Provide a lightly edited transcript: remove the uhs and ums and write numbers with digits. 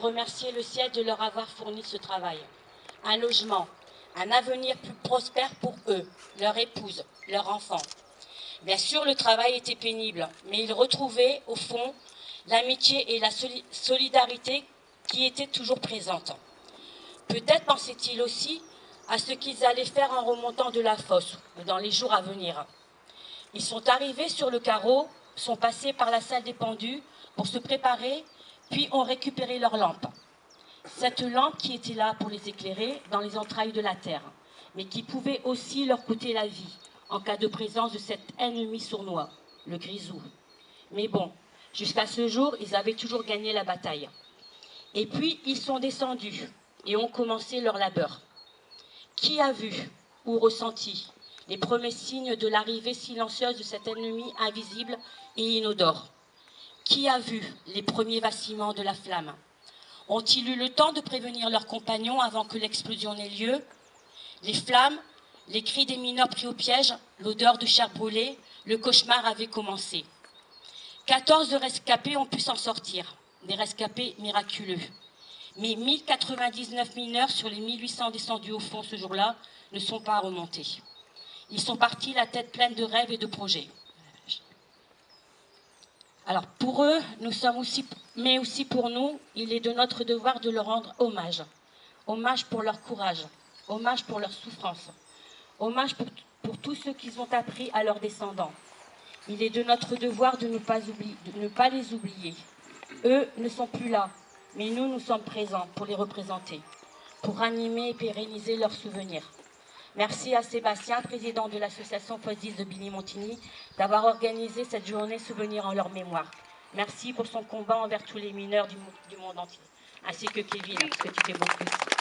Remercier le ciel de leur avoir fourni ce travail. Un logement, un avenir plus prospère pour eux, leur épouse, leurs enfants. Bien sûr, le travail était pénible, mais ils retrouvaient, au fond, l'amitié et la solidarité qui étaient toujours présentes. Peut-être pensaient-ils aussi à ce qu'ils allaient faire en remontant de la fosse ou dans les jours à venir. Ils sont arrivés sur le carreau, sont passés par la salle des pendus pour se préparer, puis ont récupéré leur lampe. Cette lampe qui était là pour les éclairer dans les entrailles de la terre, mais qui pouvait aussi leur coûter la vie en cas de présence de cet ennemi sournois, le grisou. Mais bon, jusqu'à ce jour, ils avaient toujours gagné la bataille. Et puis, ils sont descendus et ont commencé leur labeur. Qui a vu ou ressenti les premiers signes de l'arrivée silencieuse de cet ennemi invisible et inodore? Qui a vu les premiers vacillements de la flamme? Ont-ils eu le temps de prévenir leurs compagnons avant que l'explosion n'ait lieu? Les flammes, les cris des mineurs pris au piège, l'odeur de chair brûlée, le cauchemar avait commencé. 14 rescapés ont pu s'en sortir, des rescapés miraculeux. Mais 1099 mineurs sur les 1800 descendus au fond ce jour-là ne sont pas remontés. Ils sont partis la tête pleine de rêves et de projets. Alors pour eux, nous sommes aussi, mais aussi pour nous, il est de notre devoir de leur rendre hommage. Hommage pour leur courage, hommage pour leur souffrance, hommage pour tout ce qu'ils ont appris à leurs descendants. Il est de notre devoir de ne pas les oublier. Eux ne sont plus là, mais nous sommes présents pour les représenter, pour animer et pérenniser leurs souvenirs. Merci à Sébastien, président de l'association Fosse 10 de Billy-Montigny, d'avoir organisé cette journée souvenir en leur mémoire. Merci pour son combat envers tous les mineurs du monde entier, ainsi que Kevin, parce que tu fais beaucoup.